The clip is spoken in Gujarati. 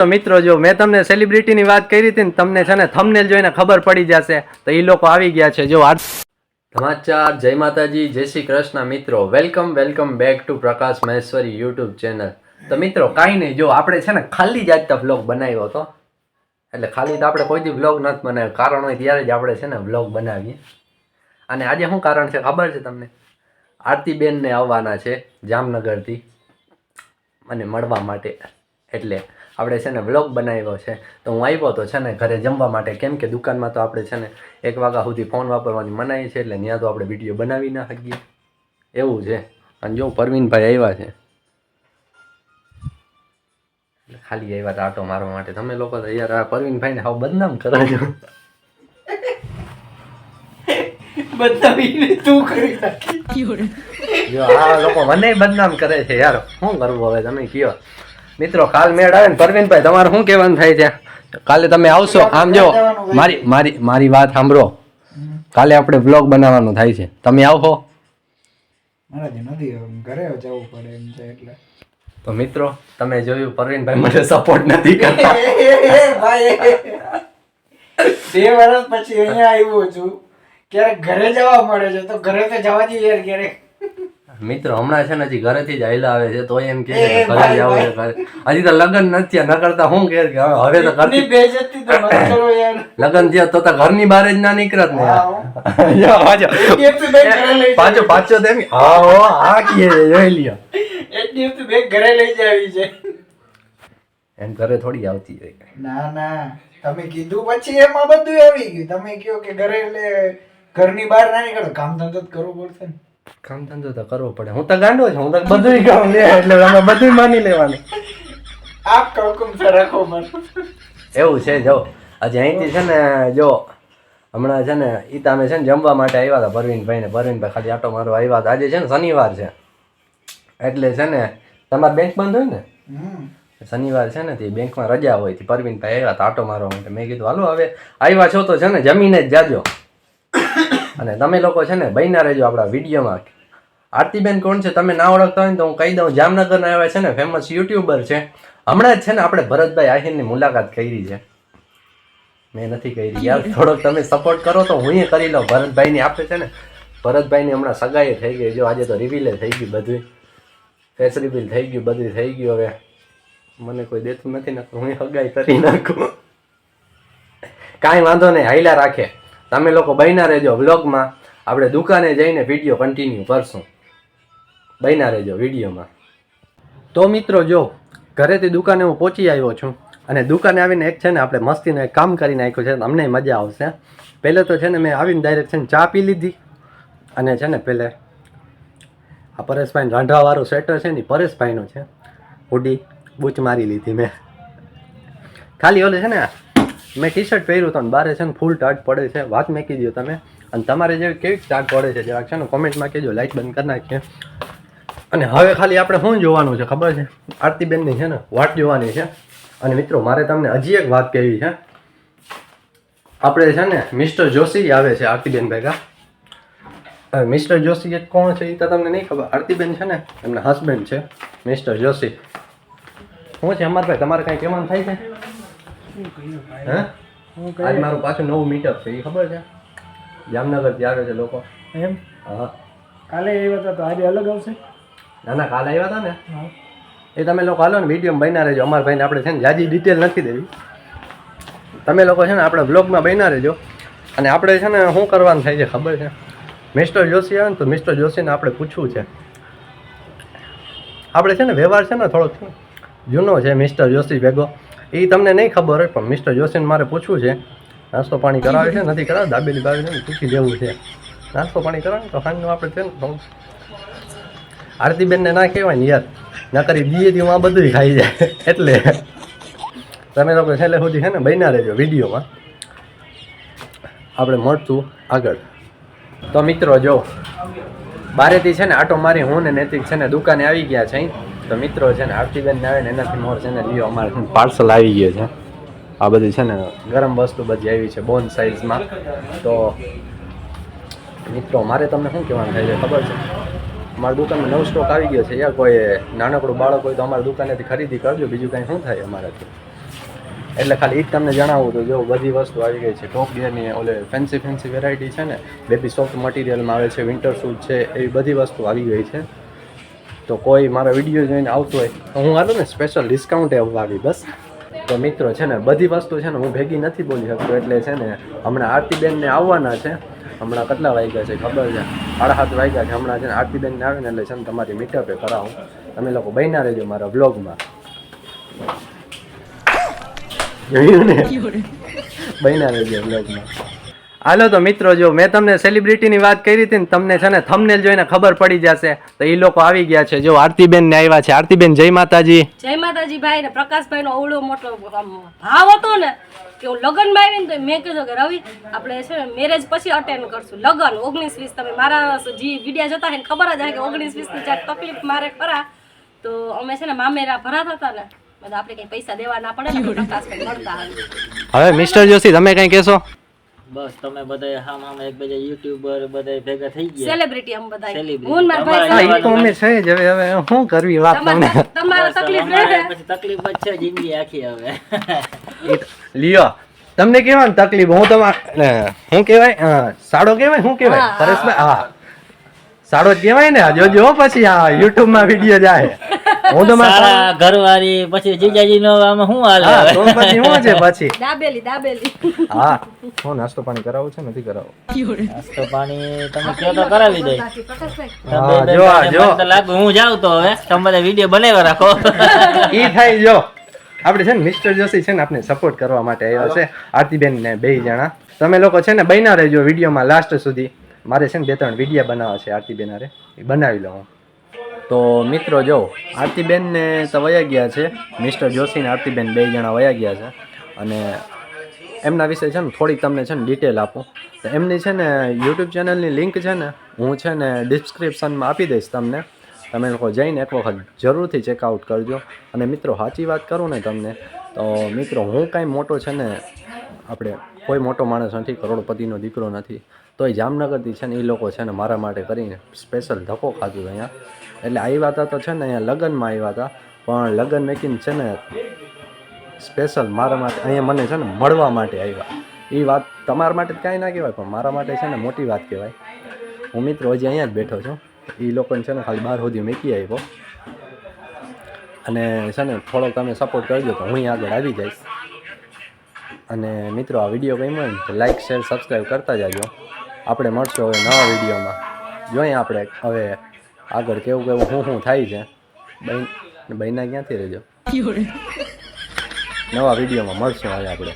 તો મિત્રો જો મેં તમને સેલિબ્રિટીની વાત કરી હતી ને તમને છે ને થંબનેલ જોઈને ખબર પડી જશે તો એ લોકો આવી ગયા છે. જો સમાચાર. જય માતાજી, જય શ્રી કૃષ્ણ મિત્રો. Welcome back to Prakash Maheshwari YouTube channel. તો મિત્રો કાંઈ નહીં, જો આપણે છે ને ખાલી જ આજતા વ્લોગ બનાવ્યો હતો. એટલે ખાલી તો આપણે કોઈ દી વ્લોગ નથી બનાવ્યો, કારણ હોય ત્યારે જ આપણે છે ને વ્લોગ બનાવીએ. અને આજે શું કારણ છે ખબર છે તમને? આરતીબેનને આવવાના છે જામનગરથી મને મળવા માટે, એટલે આપણે છે ને વ્લોગ બનાવ્યો છે. તો હું આવ્યો તો છે ને ઘરે જમવા માટે, કેમ કે દુકાનમાં તો આપણે છે ને 1 વાગ્યા સુધી ફોન વાપરવાની મનાઈ છે, એટલે ત્યાં તો આપણે વિડીયો બનાવી ના શકીએ એવું છે. અને જો પરવીનભાઈ આવ્યા છે, ખાલી આવ્યા હતા આટો મારવા માટે. તમે લોકો તો યાર આ પરવીનભાઈને હાવ બદનામ કરો છો. બદનામી તું કરી નાખી. જો આ લોકો મને બદનામ કરે છે યાર, શું કરવું હવે તમે કયો. મિત્રો કાલ મેળ આવે ને પરવીનભાઈ, તમારે શું કહેવાનું થાય છે? કાલે તમે આવશો? આમ જો મારી વાત સાંભળો, કાલે આપણે વ્લોગ બનાવવાનો થાય છે, તમે આવશો? મારાથી નથી, ઘરે જવું પડે એમ છે એટલે. તો મિત્રો તમે જોયું પરવીનભાઈ મને સપોર્ટ નથી કરતા. ભાઈ 2 વર્ષ પછી અહીંયા આવ્યો છું, ક્યારેક ઘરે જવા મળે છે તો ઘરે તો જવા દઈએ યાર ક્યારેક. મિત્રો હમણાં છે ને હજી ઘરેથી જ આયલા આવે છે, તો એમ કે ઘરે જાવ ઘરે. હજી તો લગ્ન નથી ન કરતા, શું કે હવે તો ઘરની બેઇજ્જતી તો મત કરો યાર. લગ્ન થયા તો ઘરની બહાર જ ના નીકળત ને. પાછો તેમ હા કીએ જોઈ લ્યો. એક દિવસ બે ઘરે લઈ જાવી છે. એમ ઘરે થોડી આવતી હોય. ના તમે કીધું પછી એમાં બધું આવી ગયું. તમે કહો કે ઘરે એટલે ઘરની બહાર ના નીકળો, કામ ધંધો કરવો પડશે ને. કામ ધંધો તો કરવો પડે. હું તો ગાંડો છું, હું તો બધું કામ લે એટલે અમે બધું માની લેવાનું. આપ હુકમ સે રાખો મત. એવું છે. જો આજે અહીંથી છે ને, જો હમણાં છે ને ઈ તમે છે ને જમવા માટે આવ્યા હતા પરવીનભાઈ ને. પરવીનભાઈ ખાલી આટો મારો આવ્યા હતા. આજે છે ને શનિવાર છે, એટલે છે ને તમારે બેંક બંધ હોય ને, શનિવાર છે ને તે બેંકમાં રજા હોય. પરવીનભાઈ આવ્યા હતા આટો મારવા માટે. મેં કીધું હાલો હવે આવ્યા છો તો છે ને જમીને જ જાજો. અને તમે લોકો છે ને બન્યા રહેજો આપણા વિડીયોમાં. આરતીબેન કોણ છે તમે ના ઓળખતા હોય ને તો હું કહી દઉં, જામનગરના આવ્યા છે ને ફેમસ યુટ્યુબર છે. હમણાં જ છે ને આપણે ભરતભાઈ આહિરની મુલાકાત કરી છે. મેં નથી કરી યાર, થોડોક તમે સપોર્ટ કરો તો હું કરી લઉં. ભરતભાઈની આપણે છે ને ભરતભાઈની હમણાં સગાઈ થઈ ગઈ. જો આજે તો રિવીલે થઈ ગયું બધું, ફેસ રિવીલ થઈ ગયું, બધું થઈ ગયું. હવે મને કોઈ દેતું નથી ને હું સગાઈ કરી નાખું. કાંઈ વાંધો નહીં, હાઈલા રાખે. તમે લોકો બન્યા રહેજો વ્લોગમાં. આપણે દુકાને જઈને વિડીયો કન્ટિન્યુ કરશું. બન્યા રહેજો વિડીયોમાં. તો મિત્રો જો ઘરેથી દુકાને હું પહોંચી આવ્યો છું, અને દુકાને આવીને એક છે ને આપણે મસ્તીનું એક કામ કરી નાખ્યું છે, અમને મજા આવશે. પહેલે તો છે ને મેં આવીને ડાયરેક્ટ છે ને ચા પી લીધી, અને છે ને પહેલે આ પરેશભાઈ રાંધવાવાળું સ્વેટર છે ને પરેશભાઈનું છે, હુડી બૂચ મારી લીધી મેં. ખાલી ઓલે છે ને મેં ટી શર્ટ પહેર્યું હતું, બારે છે ને ફૂલ ટાટ પડે છે. વાત મેં કીધી તમે, અને તમારે જેવી કેવી ટાટ પડે છે જરાક છે ને કોમેન્ટમાં કહેજો, લાઇટ બંધ કરી નાખીએ. અને હવે ખાલી આપણે શું જોવાનું છે ખબર છે? આરતીબેનની છે ને વાટ જોવાની છે. અને મિત્રો મારે તમને હજી એક વાત કહેવી છે. આપણે છે ને મિસ્ટર જોશી આવે છે આરતીબેન ભેગા. મિસ્ટર જોશી એક કોણ છે એ તો તમને નહીં ખબર. આરતીબેન છે ને એમના હસબન્ડ છે મિસ્ટર જોશી. શું છે અમાર ભાઈ, તમારે કાંઈ કહેવાનું થાય છે? હા, આજ મારું પાછું નવું મીટઅપ છે, એ ખબર છે? જામનગરથી આવે છે લોકો. એમ? હા, કાલે આવ્યા હતા તો આજે અલગ આવશે. ના કાલે આવ્યા હતા ને, એ તમે લોકો હાલો ને વિડીયોમાં બન્યા રહેજો. અમારા ભાઈને આપણે છે ને જાજી ડિટેલ નથી દેવી. તમે લોકો છે ને આપણે વ્લોગમાં બન્યા રહેજો. અને આપણે છે ને શું કરવાનું થાય છે ખબર છે? મિસ્ટર જોશી આવે ને તો મિસ્ટર જોશીને આપણે પૂછવું છે. આપણે છે ને વ્યવહાર છે ને થોડોક જૂનો છે મિસ્ટર જોશી ભેગો. એ તમને નહીં ખબર હોય, પણ મિસ્ટર જોશીને મારે પૂછવું છે. નાસ્તો પાણી કરાવે છે નથી કરાવે, દાબેલી બાબેલી ને પૂછી લેવું છે. નાસ્તો પાણી કરાવે તો સાંજનું આપણે છે ને આરતીબેનને ના કહેવાય ને યાર, ના કરી દીએથી હું આ બધું ખાઈ જાય. એટલે તમે લોકો છેલ્લે સુધી છે ને બન્યા રહેજો વિડીયોમાં. આપણે મળશું આગળ. તો મિત્રો જો બારેથી છે ને આટો મારી હું ને નૈતિક છે ને દુકાને આવી ગયા છે. તો મિત્રો છે ને આરતીબેનને આવે ને એનાથી મોર છે ને લ્યો અમારે પાર્સલ આવી ગયો છે. આ બધી છે ને ગરમ વસ્તુ બધી આવી છે બોન સાઇઝમાં. તો મિત્રો મારે તમને શું કહેવાનું થાય છે ખબર છે? અમારી દુકાનમાં નવો સ્ટોક આવી ગયો છે યાર. કોઈ નાનકડું બાળક હોય તો અમારી દુકાનેથી ખરીદી કરજો, બીજું કાંઈ શું થાય અમારાથી. એટલે ખાલી એ જ તમને જણાવું તો જો બધી વસ્તુ આવી ગઈ છે ટોપ ગિયરની ઓલે ફેન્સી વેરાયટી છે ને બેબી સોફ્ટ મટીરિયલમાં આવે છે વિન્ટર શૂટ છે એવી બધી વસ્તુ આવી ગઈ છે તો કોઈ મારા વિડીયો જોઈને આવતો હોય તો હું હાલું ને સ્પેશિયલ ડિસ્કાઉન્ટ અપાવી બસ તો મિત્રો છે ને બધી વસ્તુ છે ને હું ભેગી નથી બોલી શકતો એટલે છે ને હમણાં આરતીબેનને આવવાના છે હમણાં કેટલા વાગ્યા છે ખબર છે 7:30 વાગ્યા છે હમણાં છે ને આરતીબેનને આવે ને એટલે છે ને તમારી મીટઅપે કરાવું તમે લોકો બન્યા રહેજો મારા વ્લોગમાં જોયું ને બન્યા રહેજો વ્લોગમાં હાલો તો મિત્રો જો મેં તમને સેલિબ્રિટીની વાત કરી હતી ને તમને છે ને થંબનેલ જોઈને ખબર પડી જશે તો એ લોકો આવી ગયા છે જો આરતીબેન ને આવ્યા છે આરતીબેન જય માતાજી ભાઈ ને પ્રકાશભાઈ નો અવળો મોટો ભાવ હતો ને કે હું લગ્નમાં આવી ને તો મેં કીધું કે રવિ આપણે છે ને મેરેજ પછી અટેન્ડ કરશું લગ્ન 19-20 તમે મારા જે વિડીયા જતા ને ખબર જ કે 19-20 ની ચાર તકલીફ મારે ખરા તો અમે છે ને મામેરા ભરાતા હતા ને બધા આપણે કઈ પૈસા દેવા ના પડે ને પ્રકાશભાઈ મળતા હવે મિસ્ટર જોશી તમે કઈ કહેશો બસ તમે બધા હામ એકબીજા યુટ્યુબર બધા ભેગા થઈ ગયા સેલિબ્રિટી આમ બધા Celebrity. હું મારા ભાઈ હા એ તો અમે છે જ હવે શું કરવી વાત તમને તમારે તકલીફ અમારે રહે પછી તકલીફ જ છે જિંદગી આખી હવે લ્યો તમને કેવાની તકલીફ હું તમારે શું કહેવાય સાડો કહેવાય શું કહેવાય પરેશભાઈ હા સાડો જ કહેવાય ને જોજો પછી આ યુટ્યુબ માં વિડીયો જાય હું તો સારા ઘરવાળી પછી જીજાજી નો આમાં શું હાલ હા હવે? તો પછી શું છે પછી દાબેલી હા હું નાસ્તો પાણી કરાવું છે નથી કરાવું નાસ્તો પાણી તમે કયો તો કરાવી દઈ પ્રકાશભાઈ હા, તમે જો આ, મને જો. તો લાગે હું જાઉં તો હવે તમે બધા વિડીયો બનાવ્યા રાખો ઈ થાય જો આપણે છે ને મિસ્ટર જોશી છે ને આપણે સપોર્ટ કરવા માટે આવ્યો છે આરતીબેન ને બે જણા તમે લોકો છે ને બન્યા રહેજો વિડીયોમાં લાસ્ટ સુધી મારે છે ને 2-3 વિડીયો બનાવવા છે આરતીબેન હારે એ બનાવી લઉં તો મિત્રો જો આરતીબેન ને તો વયા ગયા છે મિસ્ટર જોશી ને આરતીબેન બે જણા વયા ગયા છે અને એમના વિશે છે ને થોડીક તમને છે ને ડિટેલ આપું તો એમની છે ને યુટ્યુબ ચેનલની લિંક છે ને હું છે ને ડિસ્ક્રિપ્શનમાં આપી દઈશ તમને તમે લોકો જઈને એક વખત જરૂરથી ચેકઆઉટ કરજો અને મિત્રો સાચી વાત કરું ને તમને તો મિત્રો હું કાંઈ મોટો છે ને આપણે કોઈ મોટો માણસ નથી કરોડપતિનો દીકરો નથી તોય જામનગરથી છે ને એ લોકો છે ને મારા માટે કરીને સ્પેશિયલ ધક્કો ખાધું અહીંયા એટલે આવ્યા હતા તો છે ને અહીંયા લગ્નમાં આવ્યા હતા પણ લગ્ન મેકીને છે ને સ્પેશિયલ મારા માટે અહીંયા મને છે ને મળવા માટે આવ્યા એ વાત તમારા માટે કાંઈ ના કહેવાય પણ મારા માટે છે ને મોટી વાત કહેવાય હું મિત્રો હજી અહીંયા જ બેઠો છું એ લોકોને છે ને ખાલી બહાર સુધી મૂકી આવ્યો અને છે ને થોડોક તમે સપોર્ટ કરજો તો હું આગળ આવી જઈશ અને મિત્રો આ વિડીયો ગમ્યો હોય ને તો લાઇક શેર સબસ્ક્રાઈબ કરતા જાજો આપણે મળશું હવે નવા વિડીયોમાં જોઈએ આપણે હવે આગળ કેવું કેવું શું થાય છે બહેના ક્યાંથી રહેજો નવા વિડીયોમાં મળશું હવે આપણે